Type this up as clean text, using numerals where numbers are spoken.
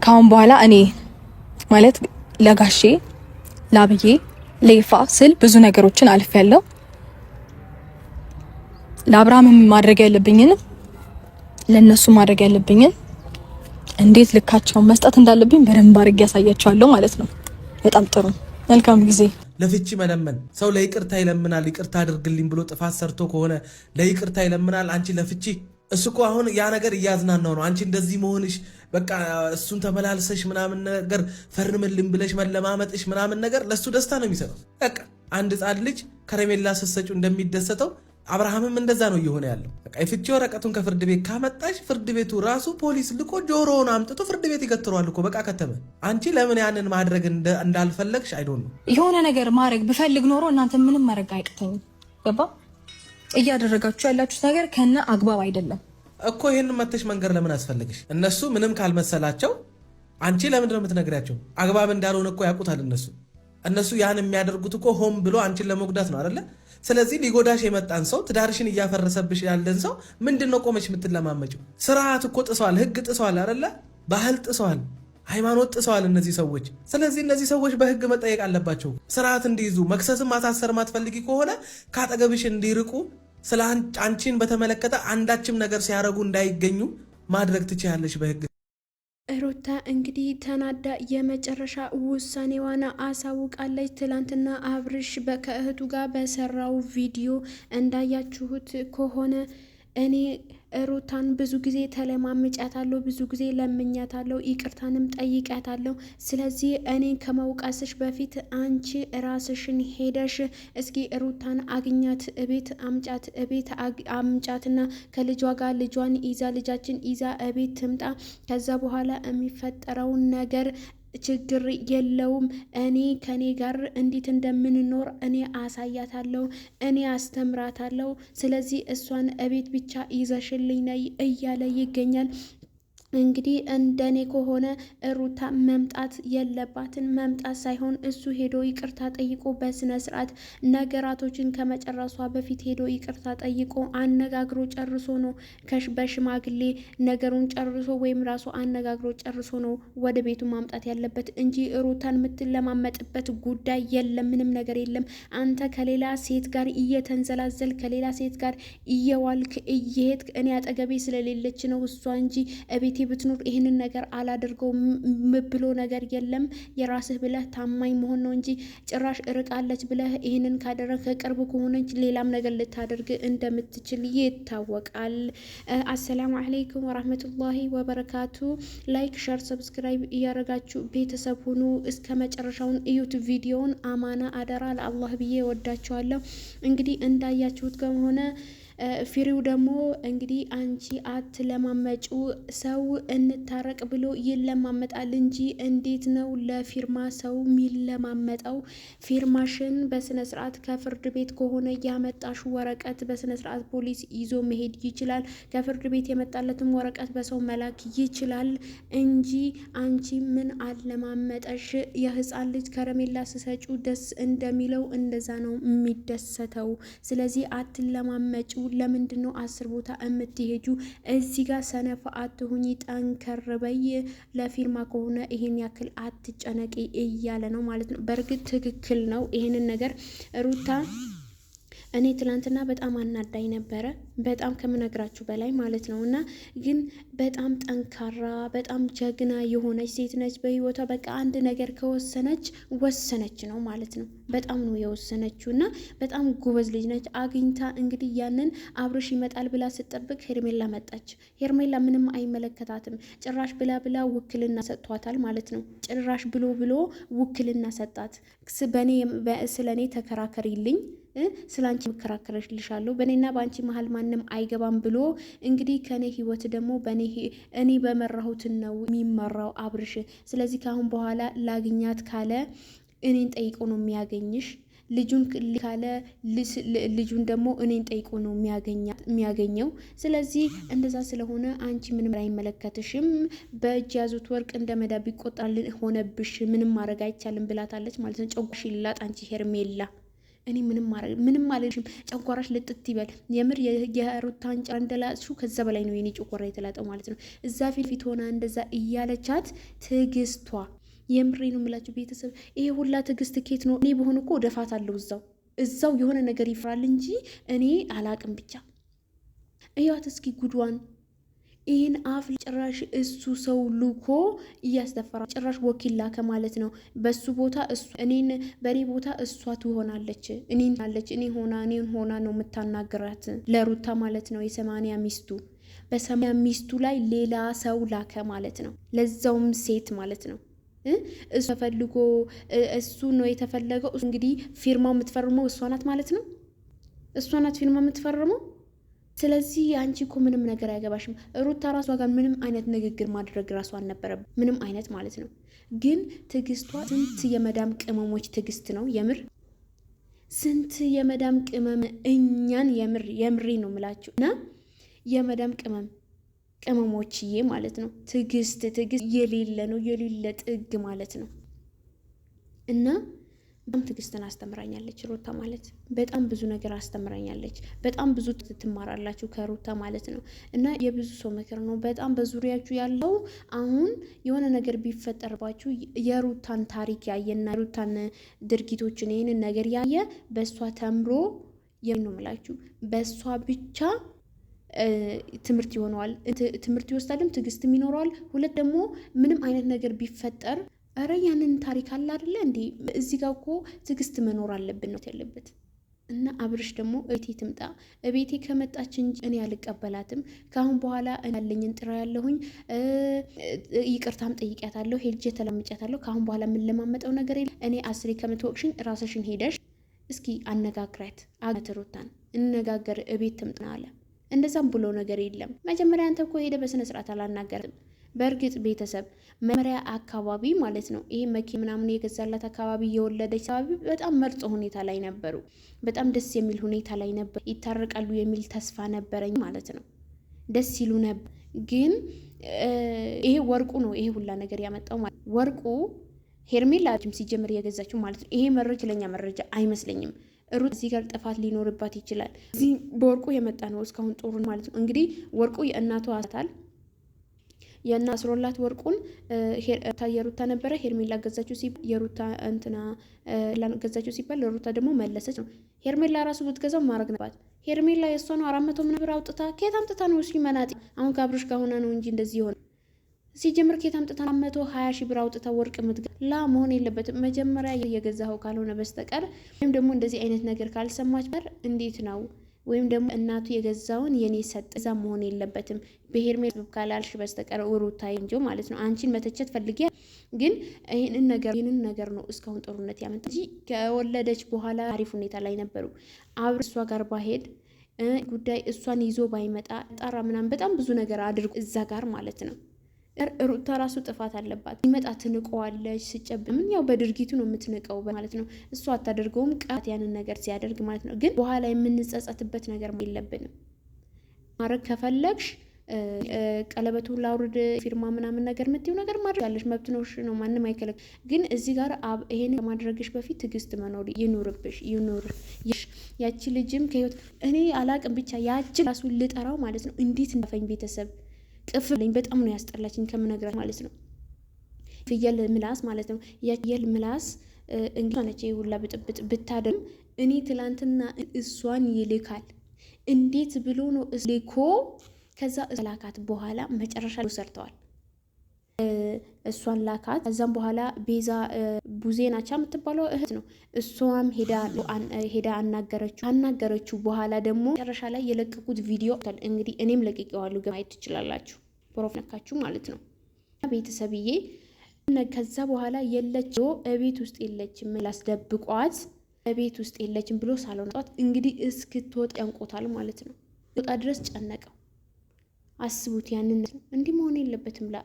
ካሁን በኋላ እኔ ማለት ለጋሼ ላብዬ ለይፋ ስል ብዙ ነገሮችን አልፌያለሁ። ለአብርሃም ማድረግ ያለብኝን ለነሱ ማድረግ ያለብኝን እንዴት ልካቸውን መስጠት እንዳለብኝ በደንብ አድርጌ ያሳያቸዋለሁ ማለት ነው። በጣም ጥሩ መልካም ጊዜ። ለፍቺ መለመን ሰው ለይቅርታ ይለምናል። ይቅርታ አድርግልኝ ብሎ ጥፋት ሰርቶ ከሆነ ለይቅርታ ይለምናል። አንቺ ለፍቺ እሱ እኮ አሁን ያ ነገር እያዝናናው ነው። አንቺ እንደዚህ መሆንሽ በቃ እሱን ተመላልሰሽ ምናምን ነገር ፈርምልኝ ብለሽ መለማመጥሽ ምናምን ነገር ለሱ ደስታ ነው የሚሰጠው። በቃ አንድ ሕፃን ልጅ ከረሜላ ስትሰጪው እንደሚደሰተው አብርሃምም እንደዛ ነው እየሆነ ያለው። በቃ የፍቺ ወረቀቱን ከፍርድ ቤት ካመጣሽ ፍርድ ቤቱ ራሱ ፖሊስ ልኮ ጆሮውን አምጥቶ ፍርድ ቤት ይገትሯል እኮ በቃ ከተመ። አንቺ ለምን ያንን ማድረግ እንዳልፈለግሽ አይዶን ነው። የሆነ ነገር ማድረግ ብፈልግ ኖሮ እናንተ ምንም ማድረግ አይቅተኝም። ገባ? እያደረጋችሁ ያላችሁት ነገር ከነ አግባብ አይደለም እኮ። ይሄንን መተሽ መንገር ለምን አስፈልግሽ? እነሱ ምንም ካልመሰላቸው አንቺ ለምንድን ነው የምትነግሪያቸው? አግባብ እንዳልሆነ እኮ ያውቁታል እነሱ ያን የሚያደርጉት እኮ ሆም ብሎ አንቺን ለመጉዳት ነው አይደለ? ስለዚህ ሊጎዳሽ የመጣን ሰው ትዳርሽን እያፈረሰብሽ ያለን ሰው ምንድነው ቆመሽ የምትለማመጪው? ስርዓት እኮ ጥሰዋል፣ ህግ ጥሰዋል አይደለ? ባህል ጥሰዋል፣ ሃይማኖት ጥሰዋል እነዚህ ሰዎች። ስለዚህ እነዚህ ሰዎች በህግ መጠየቅ አለባቸው። ስርዓት እንዲይዙ መክሰስም ማሳሰር ማትፈልጊ ከሆነ ካጠገብሽ እንዲርቁ፣ ስለ አንቺን በተመለከተ አንዳችም ነገር ሲያረጉ እንዳይገኙ ማድረግ ትችያለሽ በህግ። ሩታ እንግዲህ ተናዳ የመጨረሻ ውሳኔዋን አሳውቃለች። ትላንትና አብርሽ ከእህቱ ጋር በሰራው ቪዲዮ እንዳያችሁት ከሆነ እኔ ሩታን ብዙ ጊዜ ተለማምጫታለሁ፣ ብዙ ጊዜ ለምኛታለሁ፣ ይቅርታንም ጠይቃታለሁ። ስለዚህ እኔ ከመውቀስሽ በፊት አንቺ ራስሽን ሄደሽ እስኪ ሩታን አግኛት፣ እቤት አምጫት፣ እቤት አምጫትና ከልጇ ጋር ልጇን ይዛ ልጃችን ይዛ እቤት ትምጣ። ከዛ በኋላ የሚፈጠረውን ነገር ችግር የለውም። እኔ ከኔ ጋር እንዴት እንደምንኖር እኔ አሳያታለሁ፣ እኔ አስተምራታለሁ። ስለዚህ እሷን እቤት ብቻ ይዘሽልኝ ነይ እያለ ይገኛል። እንግዲህ እንደኔ ከሆነ ሩታ መምጣት የለባትን፣ መምጣት ሳይሆን እሱ ሄዶ ይቅርታ ጠይቆ በስነ ስርዓት ነገራቶችን ከመጨረሷ በፊት ሄዶ ይቅርታ ጠይቆ አነጋግሮ ጨርሶ ነው በሽማግሌ ነገሩን ጨርሶ ወይም ራሱ አነጋግሮ ጨርሶ ነው ወደ ቤቱ ማምጣት ያለበት እንጂ ሩታን የምትለማመጥበት ጉዳይ የለም። ምንም ነገር የለም። አንተ ከሌላ ሴት ጋር እየተንዘላዘል ከሌላ ሴት ጋር እየዋልክ እየሄድክ እኔ አጠገቤ ስለሌለች ነው እሷ እንጂ እቤት ብትኖር ይህንን ነገር አላደርገው ብሎ ነገር የለም። የራስህ ብለህ ታማኝ መሆን ነው እንጂ ጭራሽ እርቃለች ብለህ ይህንን ካደረግ ከቅርብ ከሆነች ሌላም ነገር ልታደርግ እንደምትችል ይታወቃል። አሰላሙ አለይኩም ወራህመቱላሂ ወበረካቱ። ላይክ፣ ሸር፣ ሰብስክራይብ እያደረጋችሁ ቤተሰብ ሁኑ። እስከ መጨረሻውን እዩት ቪዲዮውን። አማና አደራ ለአላህ ብዬ ወዳችኋለሁ። እንግዲህ እንዳያችሁት ከሆነ ፊሪው ደግሞ እንግዲህ አንቺ አትለማመጩ፣ ሰው እንታረቅ ብሎ ይለማመጣል እንጂ እንዴት ነው ለፊርማ ሰው የሚለማመጠው? ፊርማሽን በስነ ስርዓት ከፍርድ ቤት ከሆነ ያመጣሽ ወረቀት በስነ ስርዓት ፖሊስ ይዞ መሄድ ይችላል። ከፍርድ ቤት የመጣለትም ወረቀት በሰው መላክ ይችላል እንጂ አንቺ ምን አለማመጠሽ? የህፃን ልጅ ከረሜላ ስሰጩ ደስ እንደሚለው እንደዛ ነው የሚደሰተው። ስለዚህ አትለማመጩ። ለምንድን ነው 10 ቦታ የምትሄጁ? እዚህ ጋር ሰነፍ አትሁኝ፣ ጠንከር በይ። ለፊርማ ከሆነ ይሄን ያክል አትጨነቂ እያለ ነው ማለት ነው። በእርግጥ ትክክል ነው ይሄንን ነገር ሩታ እኔ ትላንትና በጣም አናዳኝ ነበረ፣ በጣም ከምነግራችሁ በላይ ማለት ነው። እና ግን በጣም ጠንካራ በጣም ጀግና የሆነች ሴት ነች። በህይወቷ በቃ አንድ ነገር ከወሰነች ወሰነች ነው ማለት ነው። በጣም ነው የወሰነችው እና በጣም ጎበዝ ልጅ ነች። አግኝታ እንግዲህ ያንን አብርሽ ይመጣል ብላ ስትጠብቅ ሄርሜላ መጣች። ሄርሜላ ምንም አይመለከታትም። ጭራሽ ብላ ውክልና ሰጥቷታል ማለት ነው። ጭራሽ ብሎ ውክልና ሰጣት። ስለኔ ተከራከሪልኝ፣ ስላንቺ መከራከርልሻለሁ፣ በእኔና በአንቺ መሀል ማንም አይገባም ብሎ እንግዲህ ከኔ ህይወት ደግሞ እኔ በመራሁትን ነው የሚመራው አብርሽ። ስለዚህ ካሁን በኋላ ላግኛት ካለ እኔን ጠይቆ ነው የሚያገኝሽ፣ ልጁን ካለ ልጁን ደግሞ እኔን ጠይቆ ነው የሚያገኘው። ስለዚህ እንደዛ ስለሆነ አንቺ ምንም አይመለከትሽም፣ በእጅ ያዙት ወርቅ እንደ መዳብ ይቆጣል ሆነብሽ፣ ምንም ማድረግ አይቻልም ብላታለች ማለት ነው። ጨጓሽ ይላጥ አንቺ ሄርሜላ እኔ ምንም አልልሽም። ጨጓራሽ ልጥት ይበል። የምር የሩታን ጫ እንደላጥሽው ከዛ በላይ ነው የኔ ጨጓራ የተላጠው ማለት ነው። እዛ ፊት ሆና እንደዛ እያለቻት ትዕግስቷ የምሬ ነው የምላችሁ ቤተሰብ። ይሄ ሁላ ትዕግስት ኬት ነው? እኔ በሆን እኮ ደፋት አለው እዛው የሆነ ነገር ይፍራል እንጂ እኔ አላቅም። ብቻ እያት እስኪ ጉድዋን። ይህን አፍ ጭራሽ እሱ ሰው ልኮ እያስደፈራ ጭራሽ ወኪል ላከ ማለት ነው። በሱ ቦታ እሱ በእኔ ቦታ እሷ ትሆናለች። እኔን ሆና ነው የምታናግራት ለሩታ ማለት ነው። የ80 ሚስቱ በ80 ሚስቱ ላይ ሌላ ሰው ላከ ማለት ነው። ለዛውም ሴት ማለት ነው። እሱ ተፈልጎ እሱ ነው የተፈለገው። እንግዲህ ፊርማው የምትፈርመው እሷ ናት ማለት ነው። እሷ ናት ፊርማ የምትፈርመው። ስለዚህ አንቺ እኮ ምንም ነገር አይገባሽም። ሩታ ራሷ ጋር ምንም አይነት ንግግር ማድረግ ራሷ አልነበረም፣ ምንም አይነት ማለት ነው። ግን ትዕግስቷ ስንት የመዳም ቅመሞች ትዕግስት ነው የምር። ስንት የመዳም ቅመም እኛን የምሬ ነው የምላችሁ እና የመዳም ቅመሞችዬ ማለት ነው። ትዕግስት የሌለ ነው የሌለ ጥግ ማለት ነው። እና በጣም ትዕግስትን አስተምራኛለች ሩታ ማለት በጣም ብዙ ነገር አስተምራኛለች። በጣም ብዙ ትማራላችሁ ከሩታ ማለት ነው። እና የብዙ ሰው ምክር ነው በጣም በዙሪያችሁ ያለው። አሁን የሆነ ነገር ቢፈጠርባችሁ የሩታን ታሪክ ያየና የሩታን ድርጊቶችን ይህንን ነገር ያየ በእሷ ተምሮ ነው የምላችሁ በእሷ ብቻ ትምህርት ይሆነዋል። ትምህርት ይወስዳልም ትዕግስትም ይኖረዋል። ሁለት ደግሞ ምንም አይነት ነገር ቢፈጠር አረ ያንን ታሪክ አለ አይደለ እንዴ እዚህ ጋር እኮ ትዕግስት መኖር አለብን ነው ያለበት። እና አብርሽ ደግሞ እቤቴ ትምጣ። እቤቴ ከመጣች እንጂ እኔ አልቀበላትም። ካሁን በኋላ ያለኝን ጥራ ያለሁኝ ይቅርታም ጠይቂያታለሁ፣ ሄጄ ተለምጫታለሁ። ካሁን በኋላ ምን ለማመጣው ነገር የለም። እኔ አስሬ ከምትወቅሽኝ ራስሽን ሄደሽ እስኪ አነጋግራት አገተሩታን እንነጋገር እቤት ትምጣ አለ። እንደዛም ብሎ ነገር የለም። መጀመሪያ አንተ እኮ ሄደ በስነ ስርዓት አላናገርም። በእርግጥ ቤተሰብ መመሪያ አካባቢ ማለት ነው ይሄ መኪና ምናምን የገዛላት አካባቢ የወለደች አካባቢ በጣም ምርጥ ሁኔታ ላይ ነበሩ። በጣም ደስ የሚል ሁኔታ ላይ ነበር። ይታረቃሉ የሚል ተስፋ ነበረኝ ማለት ነው። ደስ ይሉ ነበር። ግን ይሄ ወርቁ ነው ይሄ ሁላ ነገር ያመጣው ማለት ወርቁ ሄርሜላችም ሲጀምር የገዛችው ማለት ነው። ይሄ መረጃ ለኛ መረጃ አይመስለኝም። ሩት እዚህ ጋር ጥፋት ሊኖርባት ይችላል። እዚህ በወርቁ የመጣ ነው እስካሁን ጥሩ ማለት ነው። እንግዲህ ወርቁ የእናቷ አታል አስሮላት ወርቁን የሩታ ነበረ። ሄርሜላ ገዛችው ሲባል የሩታ ገዛችው ሲባል ለሩታ ደግሞ መለሰች ነው። ሄርሜላ ራሱ ብትገዛው ማድረግ ነባት። ሄርሜላ የእሷ ነው 400 ምን ብር አውጥታ ከየት አምጥታ ነው እሺ መናጢ። አሁን ከአብርሽ ጋር ሆና ነው እንጂ እንደዚህ ሆነ። ሲጀምር ከየት አምጥታ 120 ሺህ ብር አውጥታ ወርቅ መሆን የለበትም። መጀመሪያ የገዛኸው ካልሆነ በስተቀር ወይም ደግሞ እንደዚህ አይነት ነገር ካልሰማች በር እንዴት ነው ወይም ደግሞ እናቱ የገዛውን የኔ ሰጥ እዛ መሆን የለበትም። በሄርሜላ ካላልሽ በስተቀር ሩታ እንጂ ማለት ነው። አንቺን መተቸት ፈልጌ ግን ይህንን ነገር ነው እስካሁን ጦርነት ያመጣ እንጂ ከወለደች በኋላ አሪፍ ሁኔታ ላይ ነበሩ። አብርሽ እሷ ጋር ባሄድ ጉዳይ እሷን ይዞ ባይመጣ ጣራ ምናምን በጣም ብዙ ነገር አድርጎ እዛ ጋር ማለት ነው። ሩታ ራሱ ጥፋት አለባት። ይመጣ ትንቀዋለች። ስጨብምን ያው በድርጊቱ ነው የምትንቀው ማለት ነው። እሷ አታደርገውም ቃት ያንን ነገር ሲያደርግ ማለት ነው። ግን በኋላ የምንጸጸትበት ነገር የለብንም። ማድረግ ከፈለግሽ ቀለበቱን ላውርድ ፊርማ ምናምን ነገር የምትይው ነገር ማድረግ ያለሽ መብት ነው። ማንም አይከለክ። ግን እዚህ ጋር ይሄን ከማድረግሽ በፊት ትዕግስት መኖር ይኑር። ያቺ ልጅም ከህይወት እኔ አላቅም ብቻ ያቺ ራሱ ልጠራው ማለት ነው። እንዴት እንደፈኝ ቤተሰብ ቅፍልኝ በጣም ነው ያስጠላችኝ ከምነግራት ማለት ነው። ፍየል ምላስ ማለት ነው። የፍየል ምላስ እንግዲህ ነች ሁላ ብጥብጥ ብታደም እኔ ትላንትና እሷን ይልካል እንዴት ብሎ ነው ልኮ ከዛ ላካት በኋላ መጨረሻ ሰርተዋል። እሷን ላካት። ከዛም በኋላ ቤዛ ቡዜናቻ የምትባለው እህት ነው። እሷም ሄዳ አናገረችው። በኋላ ደግሞ መጨረሻ ላይ የለቀቁት ቪዲዮ እንግዲህ እኔም ለቅቄዋለሁ፣ ማየት ትችላላችሁ። ፕሮፍ ነካችሁ ማለት ነው ቤተሰብዬ። ከዛ በኋላ የለችው እቤት ውስጥ የለችም፣ ላስደብቋት እቤት ውስጥ የለችም ብሎ ሳሎን ጧት እንግዲህ እስክትወጣ ያንቆታል ማለት ነው። ወጣ ድረስ ጨነቀው። አስቡት ያንን እንዲህ መሆን የለበትም ላ